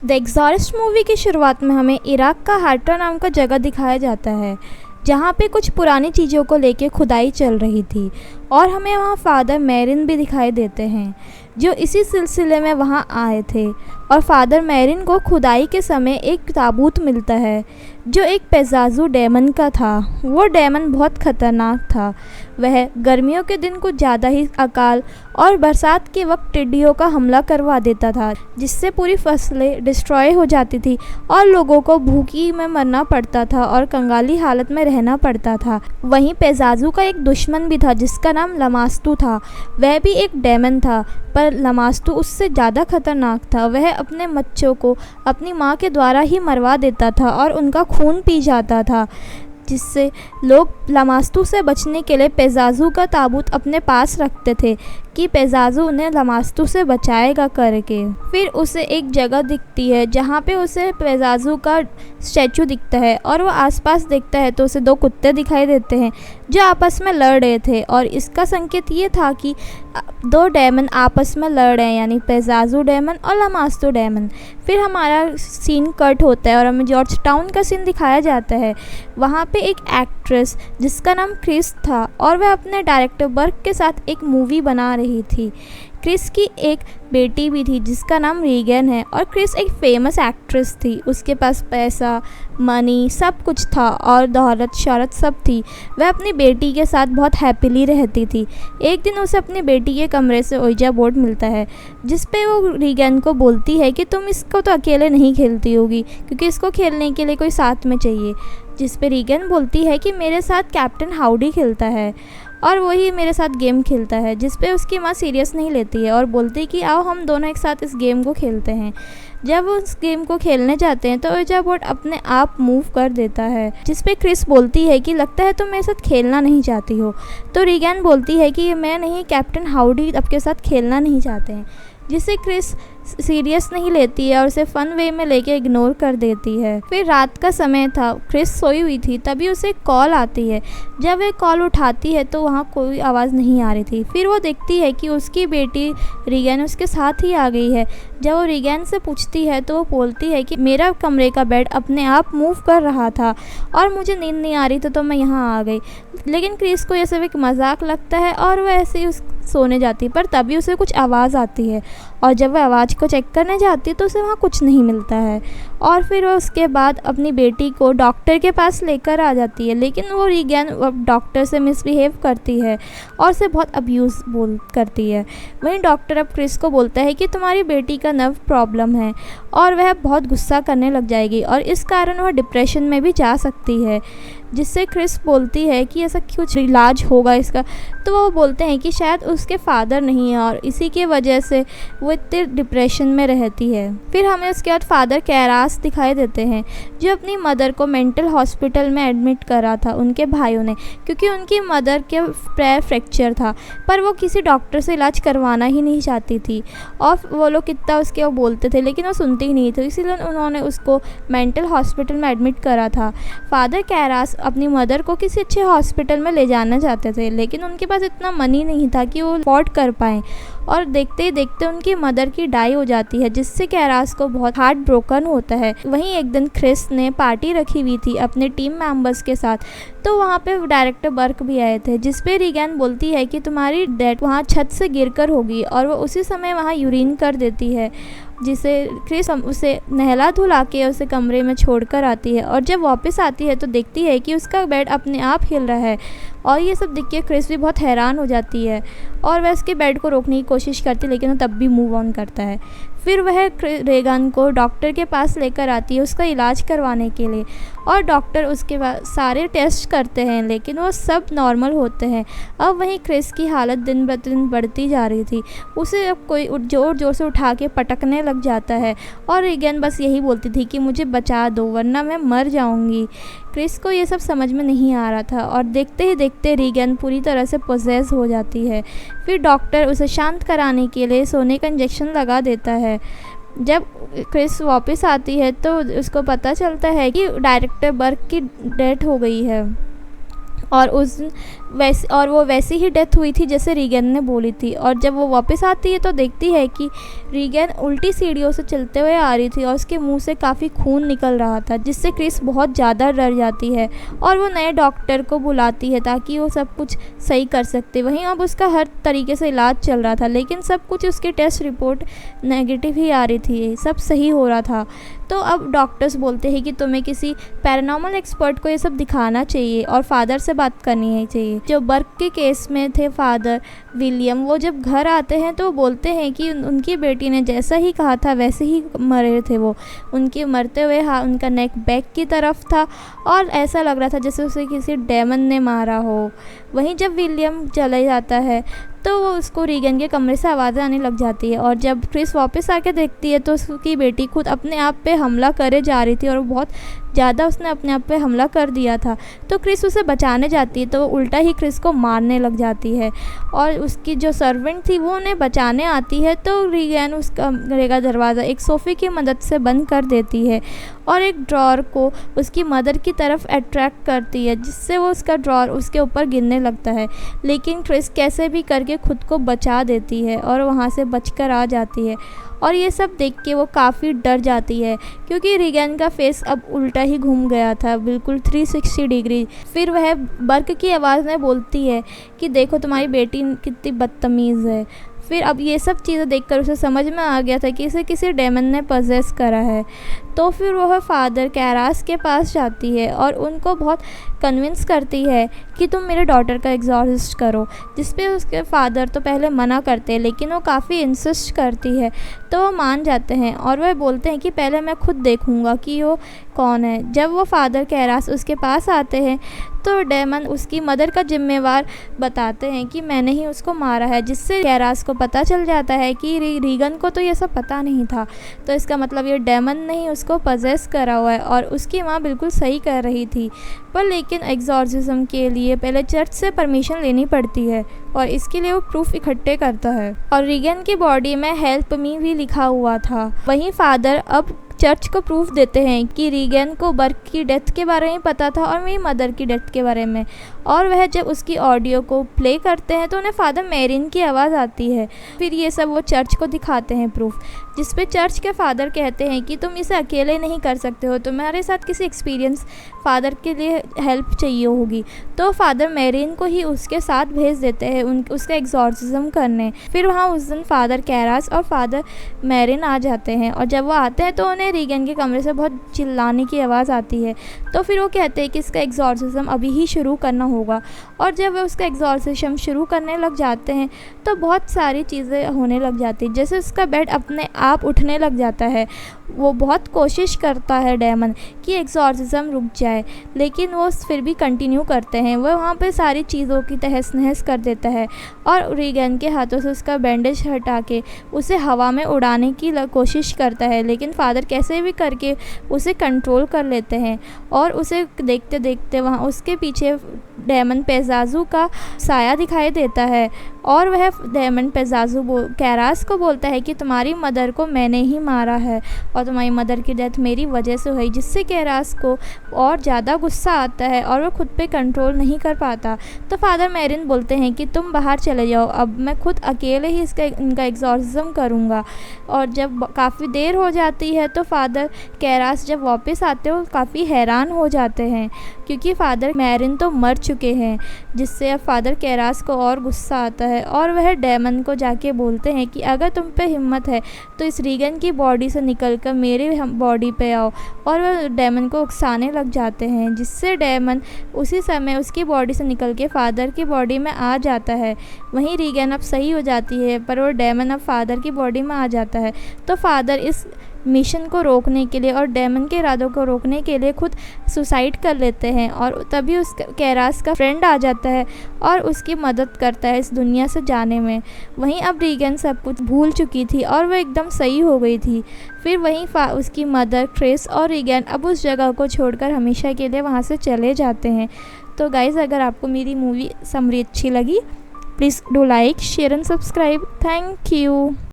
The एग्ज़ॉरिस्ट movie की शुरुआत में हमें इराक का हाट्रा नाम का जगह दिखाया जाता है, जहाँ पे कुछ पुरानी चीज़ों को लेके खुदाई चल रही थी और हमें वहाँ फादर मेरिन भी दिखाई देते हैं, जो इसी सिलसिले में वहाँ आए थे। और फादर मेरिन को खुदाई के समय एक ताबूत मिलता है जो एक पेज़ाज़ू डेमन का था। वो डेमन बहुत ख़तरनाक था। वह गर्मियों के दिन कुछ ज़्यादा ही अकाल और बरसात के वक्त टिड्डियों का हमला करवा देता था, जिससे पूरी फसलें डिस्ट्रॉय हो जाती थी और लोगों को भूखी में मरना पड़ता था और कंगाली हालत में रहना पड़ता था। वहीं पेज़ाज़ू का एक दुश्मन भी था जिसका नाम लमास्तू था। वह भी एक डेमन था, पर लमास्तू उससे ज़्यादा खतरनाक था। वह अपने बच्चों को अपनी माँ के द्वारा ही मरवा देता था और उनका खून पी जाता था, जिससे लोग लमास्तू से बचने के लिए पेज़ाज़ू का ताबूत अपने पास रखते थे कि पेज़ाज़ू उन्हें लमास्तू से बचाएगा करके। फिर उसे एक जगह दिखती है जहाँ पे उसे पेज़ाज़ू का स्टैचू दिखता है और वो आसपास देखता है तो उसे दो कुत्ते दिखाई देते हैं जो आपस में लड़ रहे थे, और इसका संकेत ये था कि दो डेमन आपस में लड़ रहे हैं, यानी पेज़ाज़ू डेमन और लमास्तू डेमन। फिर हमारा सीन कट होता है और हमें जॉर्ज टाउन का सीन दिखाया जाता है। वहाँ पे एक एक्ट्रेस जिसका नाम क्रिस था और वह अपने डायरेक्टर बर्क के साथ एक मूवी बना रही थी। क्रिस की एक बेटी भी थी जिसका नाम रीगन है, और क्रिस एक फेमस एक्ट्रेस थी। उसके पास पैसा, मनी, सब कुछ था और दौलत शौहरत सब थी। वह अपनी बेटी के साथ बहुत हैप्पीली रहती थी। एक दिन उसे अपनी बेटी के कमरे से ओइजा बोर्ड मिलता है जिस पे वो रीगन को बोलती है कि तुम इसको तो अकेले नहीं खेलती होगी, क्योंकि इसको खेलने के लिए कोई साथ में चाहिए। जिस पे रीगन बोलती है कि मेरे साथ कैप्टन हाउडी खेलता है और वही मेरे साथ गेम खेलता है, जिस पे उसकी माँ सीरियस नहीं लेती है और बोलती है कि आओ हम दोनों एक साथ इस गेम को खेलते हैं। जब वो उस गेम को खेलने जाते हैं तो ओइजा बोर्ड अपने आप मूव कर देता है, जिस पे क्रिस बोलती है कि लगता है तुम मेरे साथ खेलना नहीं चाहती हो। तो रीगन बोलती है कि मैं नहीं, कैप्टन हाउडी आपके साथ खेलना नहीं चाहते हैं, जिसे क्रिस सीरियस नहीं लेती है और उसे फ़न वे में लेके इग्नोर कर देती है। फिर रात का समय था, क्रिस सोई हुई थी, तभी उसे कॉल आती है। जब वह कॉल उठाती है तो वहाँ कोई आवाज़ नहीं आ रही थी। फिर वो देखती है कि उसकी बेटी रीगन उसके साथ ही आ गई है। जब वो रीगन से पूछती है तो वो बोलती है कि मेरा कमरे का बेड अपने आप मूव कर रहा था और मुझे नींद नहीं आ रही थी तो मैं यहाँ आ गई। लेकिन क्रिस को ये सब एक मजाक लगता है और वह ऐसे ही सोने जाती है, पर तभी उसे कुछ आवाज़ आती है और जब वह आवाज़ को चेक करने जाती है तो उसे वहाँ कुछ नहीं मिलता है। और फिर वो उसके बाद अपनी बेटी को डॉक्टर के पास लेकर आ जाती है, लेकिन वो रीगन डॉक्टर से मिसबिहेव करती है और उसे बहुत अब्यूज़ करती है। वहीं डॉक्टर अब क्रिस को बोलता है कि तुम्हारी बेटी का नर्व प्रॉब्लम है और वह बहुत गुस्सा करने लग जाएगी और इस कारण वह डिप्रेशन में भी जा सकती है। जिससे क्रिस बोलती है कि ऐसा कुछ इलाज होगा इसका, तो वो बोलते हैं कि शायद उसके फादर नहीं है और इसी के वजह से वो इतने डिप्रेशन में रहती है। फिर हमें उसके बाद फादर कैरास दिखाई देते हैं जो अपनी मदर को मेंटल हॉस्पिटल में एडमिट करा था उनके भाइयों ने, क्योंकि उनकी मदर के पैर फ्रैक्चर था, पर वो किसी डॉक्टर से इलाज करवाना ही नहीं चाहती थी और वो लोग कितना उसके वो बोलते थे लेकिन वो सुनती ही नहीं थी, इसीलिए उन्होंने उसको मेंटल हॉस्पिटल में एडमिट करा था। फादर कैरास अपनी मदर को किसी अच्छे हॉस्पिटल में ले जाना चाहते थे, लेकिन उनके पास इतना मनी नहीं था कि वो अफोर्ड कर पाएँ और देखते ही देखते उनकी मदर की डाई हो जाती है, जिससे कैरास को बहुत हार्ट ब्रोकन होता है। वहीं एक दिन क्रिस ने पार्टी रखी हुई थी अपने टीम मेंबर्स के साथ, तो वहाँ पे डायरेक्टर बर्क भी आए थे, जिस पे रीगन बोलती है कि तुम्हारी डेड वहाँ छत से गिरकर होगी और वो उसी समय वहाँ यूरिन कर देती है, जिसे क्रिस उसे नहला धुला के उसे कमरे में छोड़कर आती है और जब वापस आती है तो देखती है कि उसका बेड अपने आप हिल रहा है और ये सब देख के क्रिस भी बहुत हैरान हो जाती है और वह उसके बेड को रोकने की कोशिश करती है, लेकिन वो तब भी मूव ऑन करता है। फिर वह रीगन को डॉक्टर के पास लेकर आती है उसका इलाज करवाने के लिए और डॉक्टर उसके बाद सारे टेस्ट करते हैं लेकिन वो सब नॉर्मल होते हैं। अब वहीं क्रिस की हालत दिन ब दिन बढ़ती जा रही थी, उसे अब कोई ज़ोर ज़ोर से उठा के पटकने लग जाता है और रीगन बस यही बोलती थी कि मुझे बचा दो वरना मैं मर जाऊंगी। क्रिस को ये सब समझ में नहीं आ रहा था और देखते ही देखते रीगन पूरी तरह से पोजेस हो जाती है। फिर डॉक्टर उसे शांत कराने के लिए सोने का इंजेक्शन लगा देता है। जब क्रिस वापस आती है तो उसको पता चलता है कि डायरेक्टर बर्क की डेथ हो गई है और उस वो वैसी ही डेथ हुई थी जैसे रीगन ने बोली थी। और जब वो वापस आती है तो देखती है कि रीगन उल्टी सीढ़ियों से चलते हुए आ रही थी और उसके मुंह से काफ़ी खून निकल रहा था, जिससे क्रिस बहुत ज़्यादा डर जाती है और वो नए डॉक्टर को बुलाती है ताकि वो सब कुछ सही कर सकते। वहीं अब उसका हर तरीके से इलाज चल रहा था, लेकिन सब कुछ उसकी टेस्ट रिपोर्ट नेगेटिव ही आ रही थी, सब सही हो रहा था। तो अब डॉक्टर्स बोलते हैं कि तुम्हें किसी पैरानॉर्मल एक्सपर्ट को ये सब दिखाना चाहिए और फादर से बात करनी है चाहिए। जो बर्क के केस में थे फादर विलियम, वो जब घर आते हैं तो बोलते हैं कि उनकी बेटी ने जैसा ही कहा था वैसे ही मरे थे वो। उनके मरते हुए उनका नेक बैक की तरफ था और ऐसा लग रहा था जैसे उसे किसी डेमन ने मारा हो। वहीं जब विलियम चला जाता है तो वो उसको रीगन के कमरे से आवाज़ें आने लग जाती है और जब क्रिस वापस आके देखती है तो उसकी बेटी खुद अपने आप पे हमला करे जा रही थी और बहुत ज़्यादा उसने अपने आप पे हमला कर दिया था। तो क्रिस उसे बचाने जाती है तो वो उल्टा ही क्रिस को मारने लग जाती है और उसकी जो सर्वेंट थी वो उन्हें बचाने आती है। तो रीगन उस कमरे का दरवाज़ा एक सोफ़े की मदद से बंद कर देती है और एक ड्रॉर को उसकी मदर की तरफ अट्रैक्ट करती है, जिससे वो उसका ड्रॉर उसके ऊपर गिरने लगता है। लेकिन क्रिस कैसे भी करके खुद को बचा देती है और वहाँ से बचकर आ जाती है और ये सब देख के वो काफ़ी डर जाती है क्योंकि रीगन का फेस अब उल्टा ही घूम गया था, बिल्कुल 360 डिग्री। फिर वह बर्क की आवाज़ में बोलती है कि देखो तुम्हारी बेटी कितनी बदतमीज़ है। फिर अब ये सब चीज़ें देखकर उसे समझ में आ गया था कि इसे किसी डेमन ने पजेस करा है। तो फिर वह फादर कैरास के पास जाती है और उनको बहुत कन्विंस करती है कि तुम मेरे डॉटर का एग्जॉर्सिस्ट करो, जिस पे उसके फादर तो पहले मना करते हैं लेकिन वो काफ़ी इंसिस्ट करती है। तो वो मान जाते हैं और वह बोलते हैं कि पहले मैं खुद देखूँगा कि वो कौन है। जब वो फादर कैरास उसके पास आते हैं तो डेमन उसकी मदर का जिम्मेवार बताते हैं कि मैंने ही उसको मारा है, जिससे कैरास को पता चल जाता है कि रीगन को तो ये सब पता नहीं था। तो इसका मतलब ये डेमन नहीं उसको पजेस करा हुआ है और उसकी माँ बिल्कुल सही कर रही थी। पर लेकिन एग्जॉर्सिज्म के लिए पहले चर्च से परमिशन लेनी पड़ती है और इसके लिए वो प्रूफ इकट्ठे करता है और रीगन की बॉडी में हेल्प मी भी लिखा हुआ था। वहीं फादर अब चर्च को प्रूफ देते हैं कि रीगन को बर्क की डेथ के बारे में पता था और मेरी मदर की डेथ के बारे में। और वह जब उसकी ऑडियो को प्ले करते हैं तो उन्हें फादर मैरिन की आवाज़ आती है। फिर ये सब वो चर्च को दिखाते हैं प्रूफ, जिस पे चर्च के फादर कहते हैं कि तुम इसे अकेले नहीं कर सकते हो, तुम्हारे साथ किसी एक्सपीरियंस फादर के लिए हेल्प चाहिए होगी। तो फादर मैरिन को ही उसके साथ भेज देते हैं उसका एग्जॉर्सिज्म करने। फिर वहाँ उस दिन फादर कैरास और फादर मैरिन आ जाते हैं और जब वो आते हैं तो उन्हें रीगन के कमरे से बहुत चिल्लाने की आवाज़ आती है। तो फिर वो कहते हैं कि इसका एग्जॉर्सिज्म अभी ही शुरू करना होगा। और जब वे उसका एग्जॉर्सिज्म शुरू करने लग जाते हैं तो बहुत सारी चीज़ें होने लग जाती हैं, जैसे उसका बेड अपने आप उठने लग जाता है। वो बहुत कोशिश करता है डेमन कि एग्जॉर्सिज्म रुक जाए, लेकिन वो फिर भी कंटिन्यू करते हैं। वो वहाँ पे सारी चीज़ों की तहस नहस कर देता है और रीगन के हाथों से उसका बैंडेज हटा के उसे हवा में उड़ाने की कोशिश करता है, लेकिन फादर कैसे भी करके उसे कंट्रोल कर लेते हैं। और उसे देखते देखते वहाँ उसके पीछे डेमन पेजाजू का साया दिखाई देता है और वह डेमन पेजाजू कैरास को बोलता है कि तुम्हारी मदर को मैंने ही मारा है और तुम्हारी मदर की डेथ मेरी वजह से हुई, जिससे कैरास को और ज़्यादा गुस्सा आता है और वह खुद पे कंट्रोल नहीं कर पाता। तो फादर मैरिन बोलते हैं कि तुम बाहर चले जाओ, अब मैं खुद अकेले ही इनका एग्जॉर्सिज्म करूँगा। और जब काफ़ी देर हो जाती है तो फादर कैरास जब वापस आते हो काफ़ी हैरान हो जाते हैं क्योंकि फादर मैरिन तो मर चुके हैं, जिससे अब फादर कैरास को और गुस्सा आता है और वह डेमन को जाके बोलते हैं कि अगर तुम पे हिम्मत है तो इस रीगन की बॉडी से निकलकर मेरे बॉडी पे आओ। और वह डेमन को उकसाने लग जाते हैं, जिससे डेमन उसी समय उसकी बॉडी से निकल के फादर की बॉडी में आ जाता है। वहीं रीगन अब सही हो जाती है पर वो डेमन अब फादर की बॉडी में आ जाता है। तो फादर इस मिशन को रोकने के लिए और डेमन के इरादों को रोकने के लिए खुद सुसाइड कर लेते हैं और तभी उस कैरास का फ्रेंड आ जाता है और उसकी मदद करता है इस दुनिया से जाने में। वहीं अब रीगन सब कुछ भूल चुकी थी और वह एकदम सही हो गई थी। फिर वहीं उसकी मदर क्रिस और रीगन अब उस जगह को छोड़कर हमेशा के लिए वहाँ से चले जाते हैं। तो गाइज़, अगर आपको मेरी मूवी समरी अच्छी लगी please do like share and subscribe. Thank you.